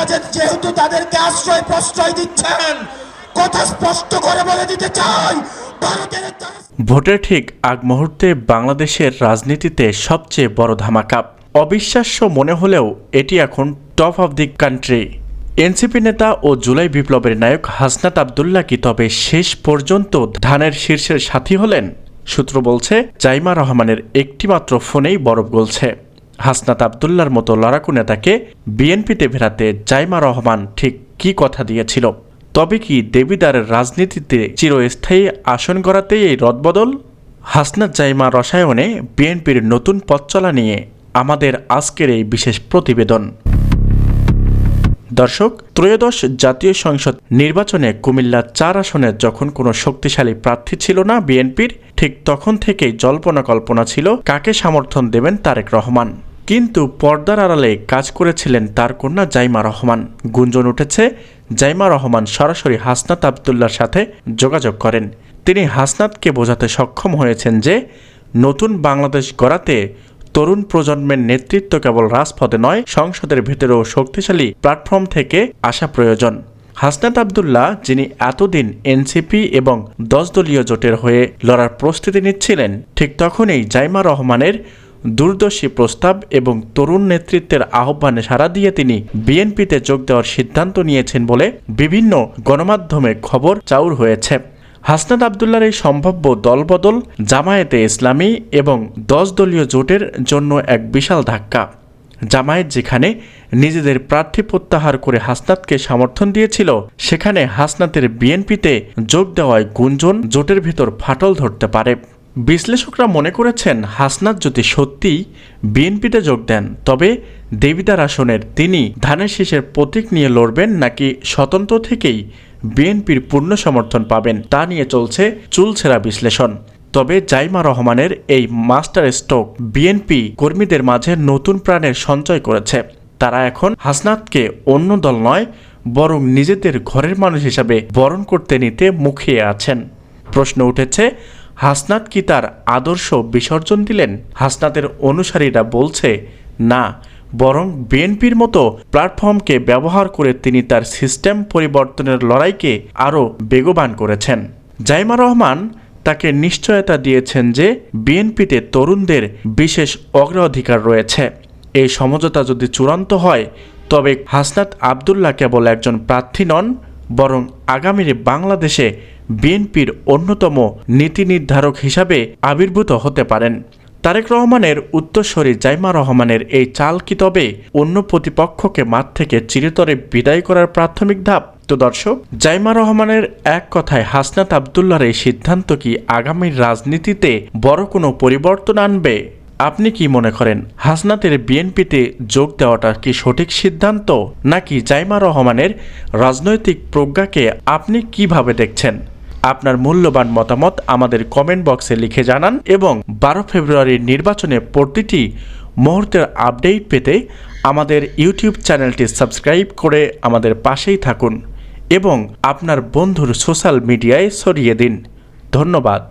আপনারা যেহেতু তাদেরকে আশ্রয় প্রশ্রয় দিচ্ছেন, কথা স্পষ্ট করে বলে দিতে চাই, ভারতের ভোটের ঠিক আগ মুহূর্তে বাংলাদেশের রাজনীতিতে সবচেয়ে বড় ধামাকা। অবিশ্বাস্য মনে হলেও এটি এখন top of the country. NCP নেতা ও জুলাই বিপ্লবের নায়ক হাসনাত আবদুল্লাহ কি তবে শেষ পর্যন্ত ধানের শীর্ষের সাথী হলেন? সূত্র বলছে, জাইমা রহমানের একটিমাত্র ফোনেই বরফ গলছে। হাসনাত আবদুল্লাহর মতো লড়াকু নেতাকে বিএনপিতে ফেরাতে জাইমা রহমান ঠিক কী কথা দিয়েছিল? তবে কি দেবিদারের রাজনীতিতে চিরস্থায়ী আসন গড়াতেই এই রদবদল? হাসনাত জাইমা রসায়নে বিএনপির নতুন পথচলা নিয়ে আমাদের আজকের এই বিশেষ প্রতিবেদন। দর্শক, ত্রয়োদশ জাতীয় সংসদ নির্বাচনে কুমিল্লা ৪ আসনে যখন কোনো শক্তিশালী প্রার্থী ছিল না বিএনপির, ঠিক তখন থেকেই জল্পনা কল্পনা ছিল কাকে সমর্থন দেবেন তারেক রহমান। কিন্তু পর্দার আড়ালে কাজ করেছিলেন তার কন্যা জাইমা রহমান। গুঞ্জন উঠেছে জাইমা রহমান সরাসরি হাসনাত আবদুল্লাহর সাথে যোগাযোগ করেন। তিনি হাসনাতকে বোঝাতে সক্ষম হয়েছেন যে নতুন বাংলাদেশ গড়াতে তরুণ প্রজন্মের নেতৃত্ব কেবল রাজপথে নয়, সংসদের ভেতরেও শক্তিশালী প্ল্যাটফর্ম থেকে আসা প্রয়োজন। হাসনাত আবদুল্লাহ, যিনি এতদিন এনসিপি এবং 10 দলীয় জোটের হয়ে লড়ার প্রস্তুতি নিচ্ছিলেন, ঠিক তখনই জাইমা রহমানের দূরদর্শী প্রস্তাব এবং তরুণ নেতৃত্বের আহ্বানে সাড়া দিয়ে তিনি বিএনপিতে যোগ দেওয়ার সিদ্ধান্ত নিয়েছেন বলে বিভিন্ন গণমাধ্যমে খবর চাউর হয়েছে। হাসনাত আবদুল্লাহর এই সম্ভাব্য দলবদল জামায়াতে ইসলামী এবং 10 দলীয় জোটের জন্য এক বিশাল ধাক্কা। জামায়াত যেখানে নিজেদের প্রার্থী প্রত্যাহার করে হাসনাতকে সমর্থন দিয়েছিল, সেখানে হাসনাতের বিএনপিতে যোগ দেওয়ায় গুঞ্জন জোটের ভিতর ফাটল ধরতে পারে। বিশ্লেষকরা মনে করেছেন, হাসনাত যদি সত্যিই বিএনপিতে যোগ দেন, তবে দেবিদার আসনের তিনি ধানের শীষের প্রতীক নিয়ে লড়বেন নাকি স্বতন্ত্র থেকেই বিএনপির পূর্ণ সমর্থন পাবেন, তা নিয়ে চলছে চুলছেরা বিশ্লেষণ। তবে জাইমা রহমানের এই মাস্টার স্ট্রোক বিএনপি কর্মীদের মাঝে নতুন প্রাণের সঞ্চয় করেছে। তারা এখন হাসনাতকে অন্য দল নয়, বরং নিজেদের ঘরের মানুষ হিসাবে বরণ করতে নিতে মুখিয়ে আছেন। প্রশ্ন উঠেছে, হাসনাত কি তার আদর্শ বিসর্জন দিলেন? হাসনাতের অনুসারীরা বলছে না, বরং বিএনপির মতো প্ল্যাটফর্মকে ব্যবহার করে তিনি তার সিস্টেম পরিবর্তনের লড়াইকে আরও বেগবান করেছেন। জাইমা রহমান তাকে নিশ্চয়তা দিয়েছেন যে বিএনপিতে তরুণদের বিশেষ অগ্রাধিকার রয়েছে। এই সমঝোতা যদি চূড়ান্ত হয়, তবে হাসনাত আবদুল্লাহ কেবল একজন প্রার্থী নন, বরং আগামীর বাংলাদেশে বিএনপির অন্যতম নীতি নির্ধারক হিসাবে আবির্ভূত হতে পারেন। তারেক রহমানের উত্তরসূরি জাইমা রহমানের এই চাল কি তবে অন্য প্রতিপক্ষকে মাঠ থেকে চিরতরে বিদায় করার প্রাথমিক ধাপ? তো দর্শক, জাইমা রহমানের এক কথায় হাসনাত আবদুল্লাহর এই সিদ্ধান্ত কি আগামীর রাজনীতিতে বড় কোনো পরিবর্তন আনবে? আপনি কি মনে করেন, হাসনাতের বিএনপিতে যোগ দেওয়াটা কি সঠিক সিদ্ধান্ত, নাকি জাইমা রহমানের রাজনৈতিক প্রজ্ঞাকে আপনি কিভাবে দেখছেন? আপনার মূল্যবান মতামত আমাদের কমেন্ট বক্সে লিখে জানান এবং 12 ফেব্রুয়ারির নির্বাচনে প্রতিটি মুহূর্তের আপডেট পেতে আমাদের ইউটিউব চ্যানেলটি সাবস্ক্রাইব করে আমাদের পাশেই থাকুন এবং আপনার বন্ধুর সোশ্যাল মিডিয়ায় ছড়িয়ে দিন। ধন্যবাদ।